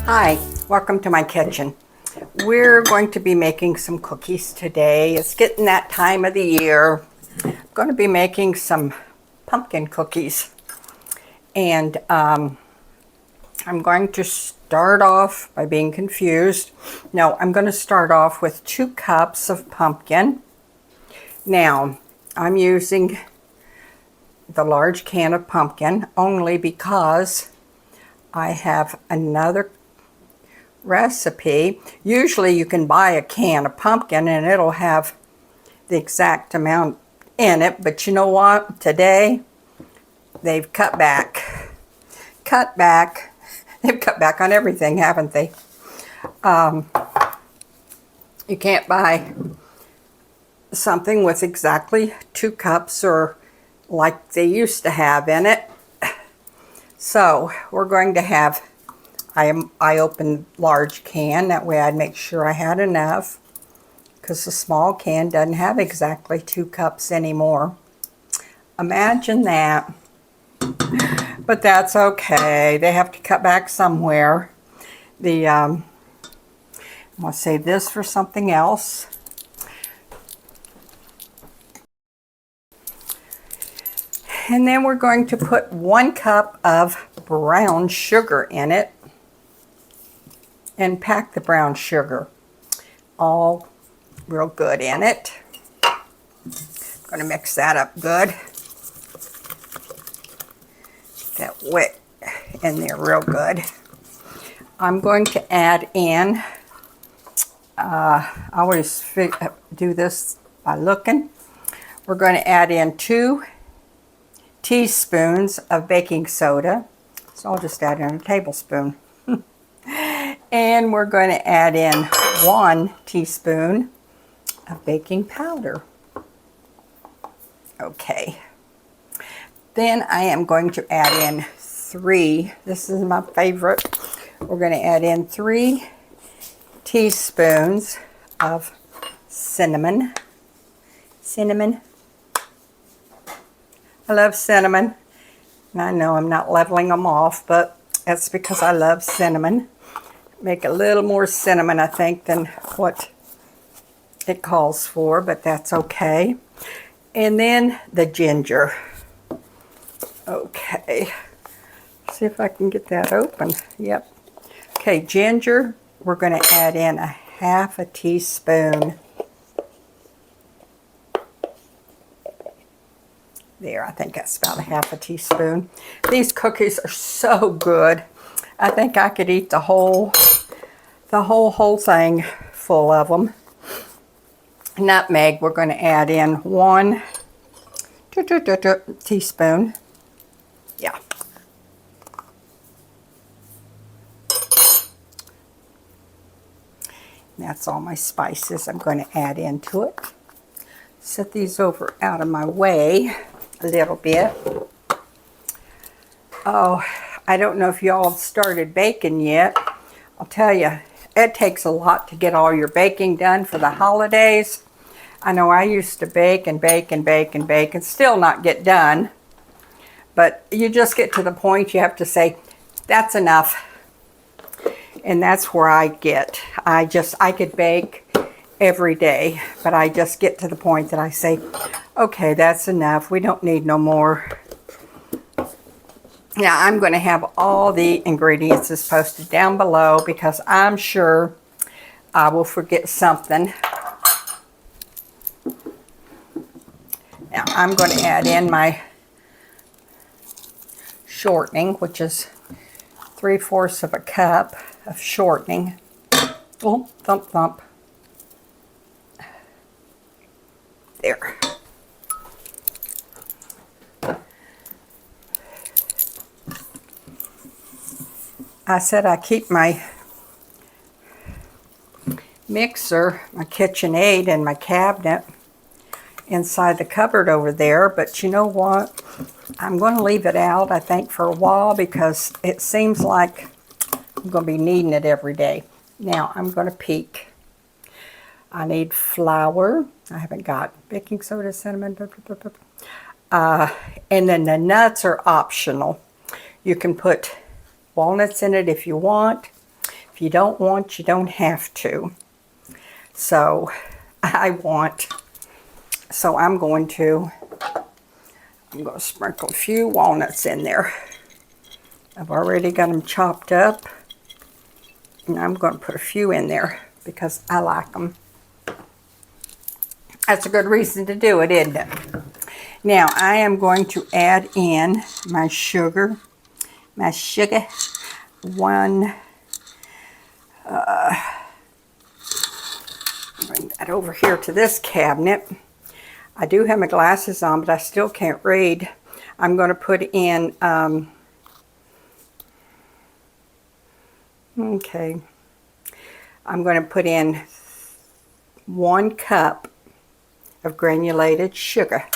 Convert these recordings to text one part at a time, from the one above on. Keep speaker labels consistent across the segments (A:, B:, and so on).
A: Hi, welcome to my kitchen. We're going to be making some cookies today. It's getting that time of the year. I'm going to be making some pumpkin cookies. And I'm going to start off by being confused. No, I'm going to start off with 2 cups of pumpkin. Now, I'm using the large can of pumpkin only because I have another recipe. Usually you can buy a can of pumpkin and it'll have the exact amount in it, but you know what? Today they've cut back. They've cut back on everything, haven't they? You can't buy something with exactly 2 cups or like they used to have in it. So we're going to have, I opened large can, that way I'd make sure I had enough, because the small can doesn't have exactly 2 cups anymore. Imagine that. But that's okay. They have to cut back somewhere. I'm going to save this for something else. And then we're going to put 1 cup of brown sugar in it and pack the brown sugar all real good in it. I'm going to mix that up good. That wet in there real good. I'm going to add in, I always do this by looking. We're going to add in 2 teaspoons of baking soda. So I'll just add in a tablespoon. And we're going to add in 1 teaspoon of baking powder. Okay. Then I am going to add in 3, this is my favorite, we're going to add in 3 teaspoons of cinnamon. I love cinnamon. And I know I'm not leveling them off, but that's because I love cinnamon. Make a little more cinnamon, I think, than what it calls for, but that's okay. And then the ginger. Okay. See if I can get that open. Yep. Okay, ginger, we're going to add in a 1/2 teaspoon. There, I think that's about a 1/2 teaspoon. These cookies are so good. I think I could eat the whole thing full of them. Nutmeg, we're going to add in 1 teaspoon. Yeah. That's all my spices I'm going to add into it. Set these over out of my way a little bit. Oh, I don't know if y'all have started baking yet. I'll tell you, it takes a lot to get all your baking done for the holidays. I know I used to bake and bake and bake and bake and still not get done. But you just get to the point you have to say, that's enough. And that's where I get. I could bake every day, but I just get to the point that I say, okay, that's enough. We don't need no more. Now, I'm going to have all the ingredients as posted down below because I'm sure I will forget something. Now, I'm going to add in my shortening, which is 3/4 of a cup of shortening. Oh, thump, thump. There. I said I keep my mixer, my KitchenAid, in my cabinet inside the cupboard over there, but you know what? I'm going to leave it out, I think, for a while because it seems like I'm going to be needing it every day. Now, I'm going to peek. I need flour. I haven't got baking soda, cinnamon, and then the nuts are optional. You can put walnuts in it if you want. If you don't want, you don't have to. So I'm going to sprinkle a few walnuts in there. I've already got them chopped up, and I'm going to put a few in there because I like them. That's a good reason to do it, isn't it? Now I am going to add in my sugar. Bring that over here to this cabinet. I do have my glasses on, but I still can't read. I'm going to put in, okay, I'm going to put in 1 cup of granulated sugar.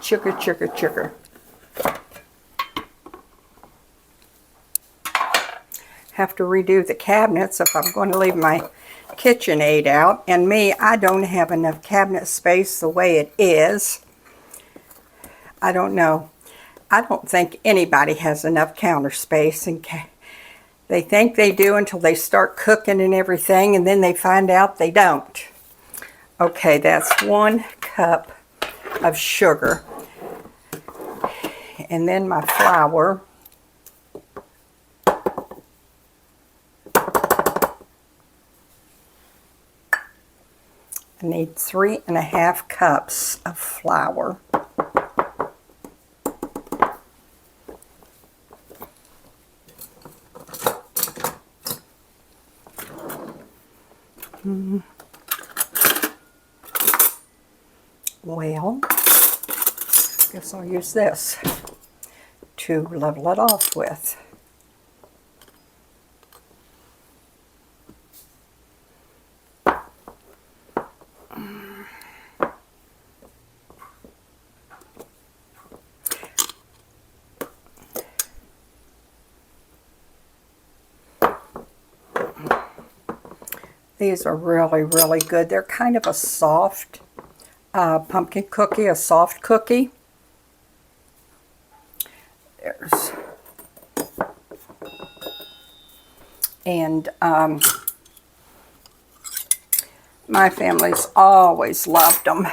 A: Sugar. Have to redo the cabinets if I'm going to leave my KitchenAid out. And me, I don't have enough cabinet space the way it is. I don't know. I don't think anybody has enough counter space. And they think they do until they start cooking and everything, and then they find out they don't. Okay, that's 1 cup of sugar. And then my flour. I need 3½ cups of flour. Well, I guess I'll use this to level it off with. These are really, really good. They're kind of a soft pumpkin cookie, a soft cookie. There's, and my family's always loved them.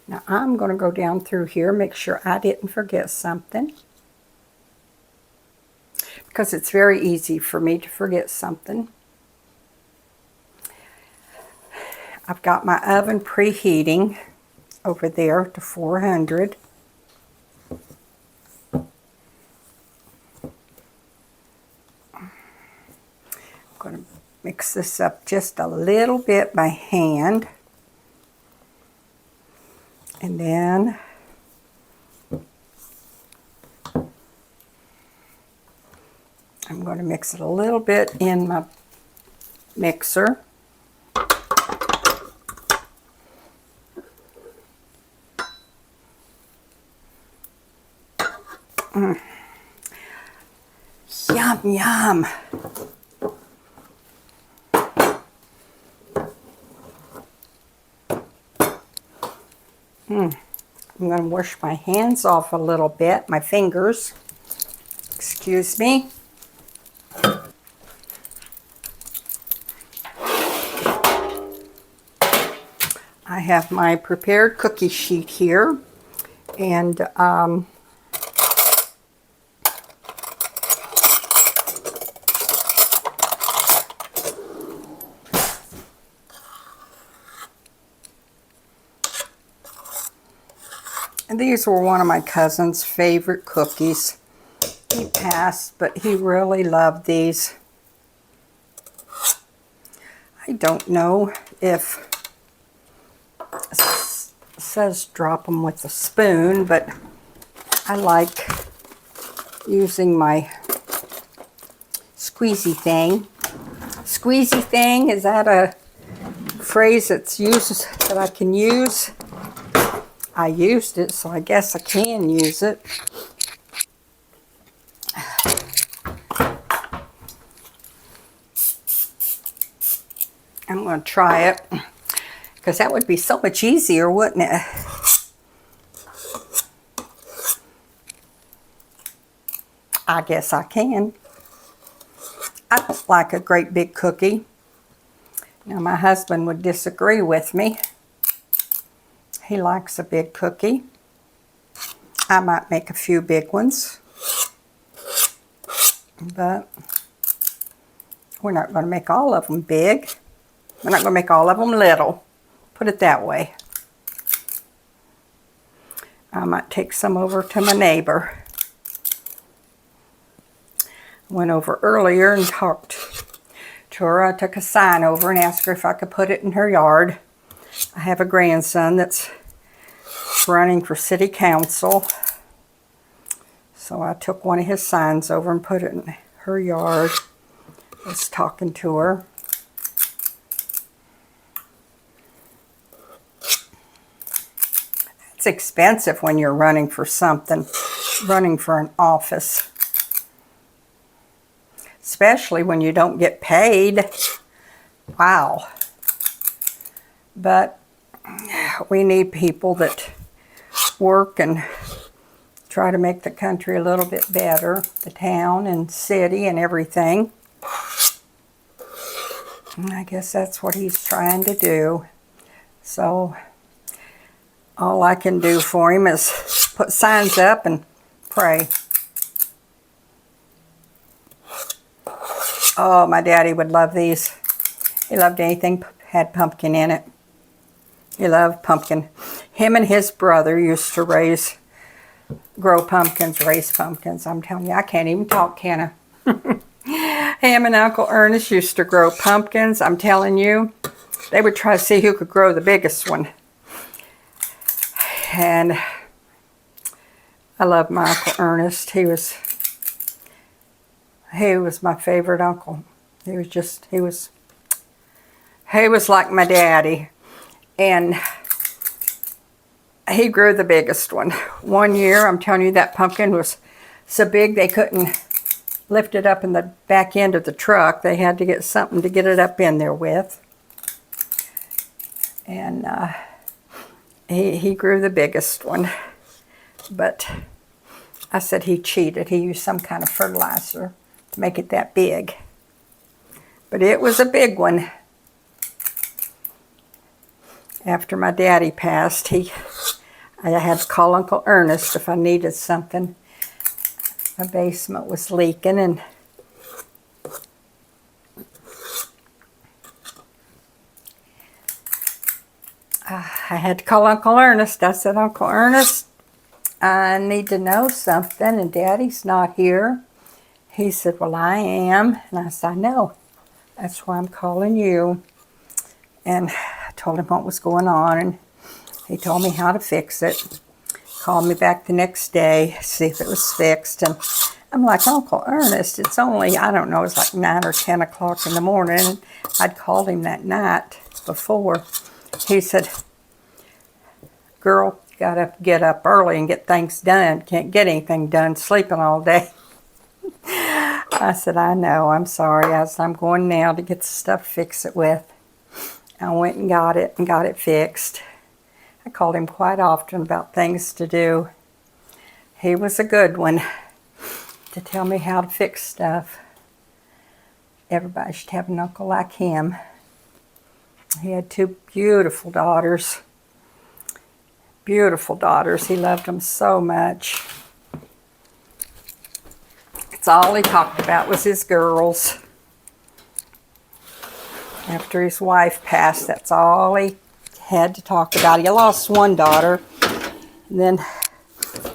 A: Now I'm going to go down through here, make sure I didn't forget something, because it's very easy for me to forget something. I've got my oven preheating over there to 400. I'm going to mix this up just a little bit by hand. And then I'm going to mix it a little bit in my mixer. Yum, yum. I'm going to wash my hands off a little bit, my fingers. Excuse me. I have my prepared cookie sheet here, and these were one of my cousin's favorite cookies. He passed, but he really loved these. I don't know if it says drop them with a spoon, but I like using my squeezy thing. Squeezy thing, is that a phrase that's used that I can use? I used it, so I guess I can use it. I'm going to try it, because that would be so much easier, wouldn't it? I guess I can. I don't like a great big cookie. Now, my husband would disagree with me. He likes a big cookie. I might make a few big ones, but we're not going to make all of them big. We're not going to make all of them little. Put it that way. I might take some over to my neighbor. I went over earlier and talked to her. I took a sign over and asked her if I could put it in her yard. I have a grandson that's running for city council. So I took one of his signs over and put it in her yard. I was talking to her. It's expensive when you're running for something, running for an office. Especially when you don't get paid. Wow. But we need people that work and try to make the country a little bit better, the town and city and everything. And I guess that's what he's trying to do. So all I can do for him is put signs up and pray. Oh, my daddy would love these. He loved anything had pumpkin in it. He loved pumpkin. Him and his brother used to grow pumpkins, raise pumpkins. I'm telling you, I can't even talk, can I? Him and Uncle Ernest used to grow pumpkins. I'm telling you, they would try to see who could grow the biggest one. And I love my Uncle Ernest. He was my favorite uncle. He was like my daddy. And he grew the biggest one. One year, I'm telling you, that pumpkin was so big they couldn't lift it up in the back end of the truck. They had to get something to get it up in there with. And he grew the biggest one. But I said he cheated. He used some kind of fertilizer to make it that big. But it was a big one. After my daddy passed, I had to call Uncle Ernest if I needed something. My basement was leaking, and I had to call Uncle Ernest. I said, Uncle Ernest, I need to know something, and Daddy's not here. He said, well, I am. And I said, I know. That's why I'm calling you. And I told him what was going on, and he told me how to fix it. Called me back the next day, see if it was fixed. And I'm like, Uncle Ernest, it's only, I don't know, it's like 9 or 10 o'clock in the morning. And I'd called him that night before. He said, girl, you gotta get up early and get things done. Can't get anything done sleeping all day. I said, I know, I'm sorry. I said, I'm going now to get the stuff to fix it with. I went and got it fixed. I called him quite often about things to do. He was a good one to tell me how to fix stuff. Everybody should have an uncle like him. He had 2 beautiful daughters. Beautiful daughters. He loved them so much. It's all he talked about was his girls. After his wife passed, that's all he had to talk about. He lost one daughter, and then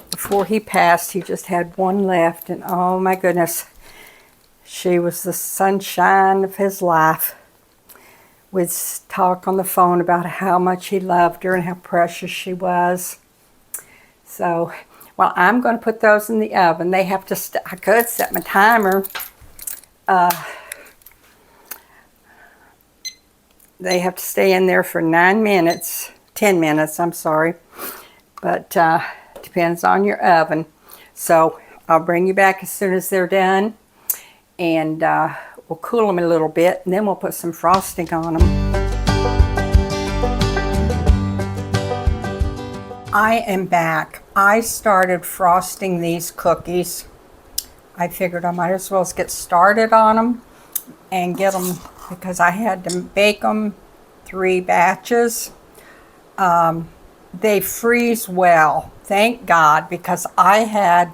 A: before he passed, he just had one left, and oh my goodness, she was the sunshine of his life. We'd talk on the phone about how much he loved her and how precious she was. So, well, I'm going to put those in the oven. They have to, I could set my timer they have to stay in there for 9 minutes, 10 minutes, I'm sorry. But depends on your oven. So I'll bring you back as soon as they're done. And we'll cool them a little bit, and then we'll put some frosting on them. I am back. I started frosting these cookies. I figured I might as well get started on them and get them, because I had to bake them 3 batches. They freeze well, thank God, because I have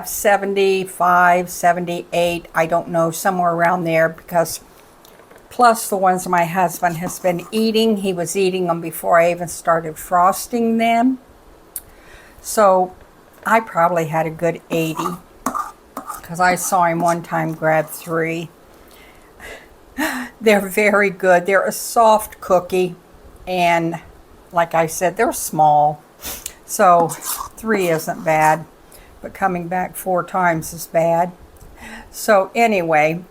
A: 75, 78, I don't know, somewhere around there, because plus the ones my husband has been eating. He was eating them before I even started frosting them. So I probably had a good 80, because I saw him one time grab 3. They're very good. They're a soft cookie, and like I said, they're small. So 3 isn't bad, but coming back 4 times is bad. So anyway,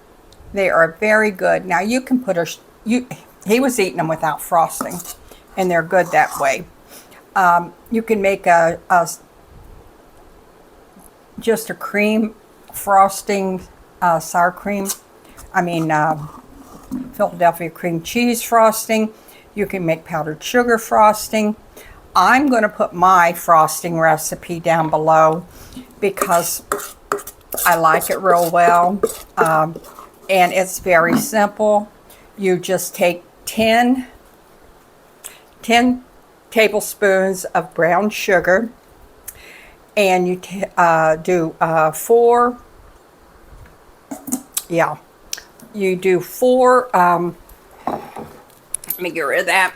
A: they are very good. Now you can put he was eating them without frosting, and they're good that way. You can make just a cream frosting, sour cream. Philadelphia cream cheese frosting. You can make powdered sugar frosting. I'm going to put my frosting recipe down below because I like it real well. And it's very simple. You just take 10 tablespoons of brown sugar, and you do 4, you do 4, let me get rid of that.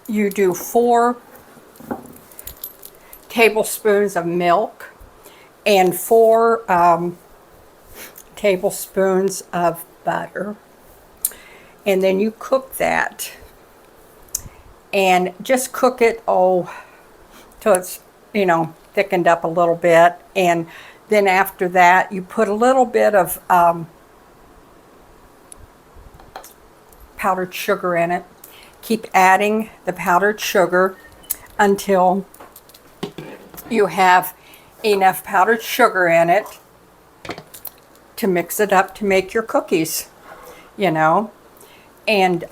A: You do 4 tablespoons of milk and 4 tablespoons of butter. And then you cook that. And just cook it, till it's, thickened up a little bit. And then after that, you put a little bit of powdered sugar in it. Keep adding the powdered sugar until you have enough powdered sugar in it to mix it up to make your cookies, and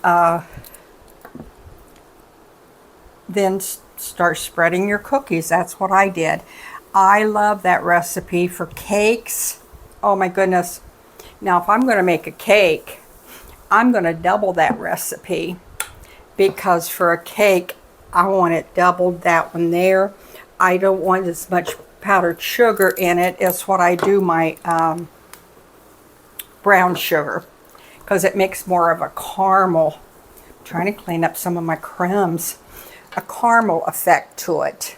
A: then start spreading your cookies. That's what I did. I love that recipe for cakes. Oh my goodness. Now if I'm going to make a cake, I'm going to double that recipe, because for a cake I want it doubled, that one there. I don't want as much powdered sugar in it as what I do my brown sugar, because it makes more of a caramel. I'm trying to clean up some of my crumbs. A caramel effect to it,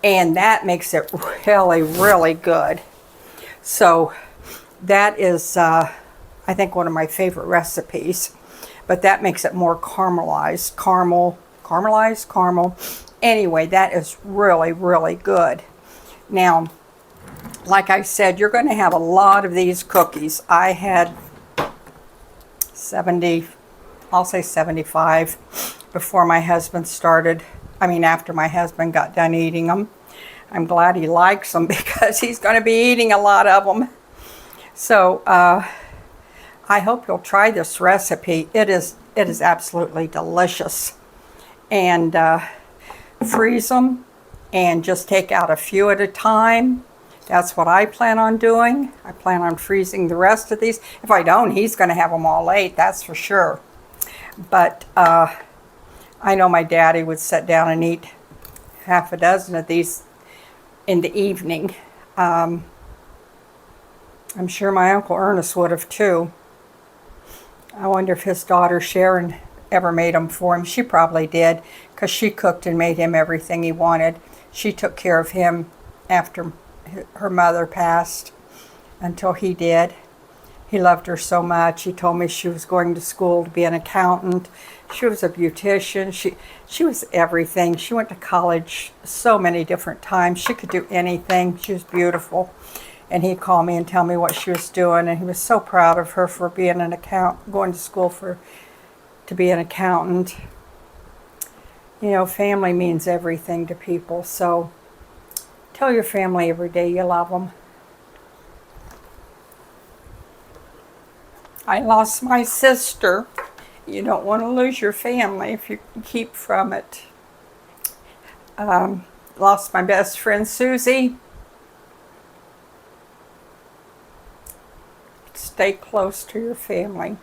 A: and that makes it really, really good. So that is I think one of my favorite recipes, but that makes it more caramelized. Caramel. Anyway, that is really, really good. Now, like I said, you're going to have a lot of these cookies. I had 70, I'll say 75 before my husband started. After my husband got done eating them. I'm glad he likes them, because he's going to be eating a lot of them. So I hope you'll try this recipe. It is absolutely delicious. And freeze them and just take out a few at a time. That's what I plan on doing. I plan on freezing the rest of these. If I don't, he's going to have them all late, that's for sure. But I know my daddy would sit down and eat half a dozen of these in the evening. I'm sure my Uncle Ernest would have too. I wonder if his daughter Sharon ever made them for him. She probably did, because she cooked and made him everything he wanted. She took care of him after her mother passed until he did. He loved her so much. He told me she was going to school to be an accountant. She was a beautician. She was everything. She went to college so many different times. She could do anything. She was beautiful. And he'd call me and tell me what she was doing. And he was so proud of her for being an going to school to be an accountant. You know, family means everything to people. So tell your family every day you love them. I lost my sister. You don't want to lose your family if you can keep from it. Lost my best friend Susie. Stay close to your family.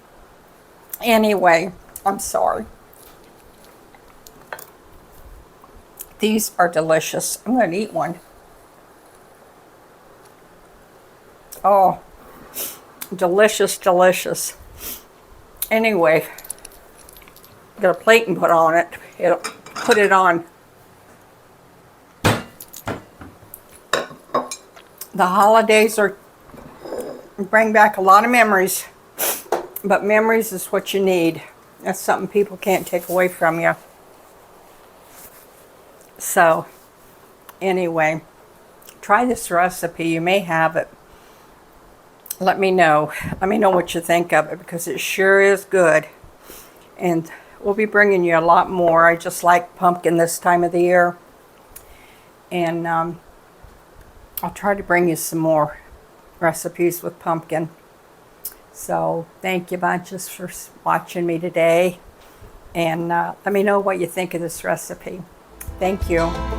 A: Anyway, I'm sorry. These are delicious. I'm going to eat one. Oh, delicious, delicious. Anyway, get a plate and put on it. It'll put it on. The holidays bring back a lot of memories, but memories is what you need. That's something people can't take away from you. So, anyway, try this recipe. You may have it. Let me know. Let me know what you think of it, because it sure is good. And we'll be bringing you a lot more. I just like pumpkin this time of the year. And I'll try to bring you some more recipes with pumpkin. So thank you bunches for watching me today. And let me know what you think of this recipe. Thank you.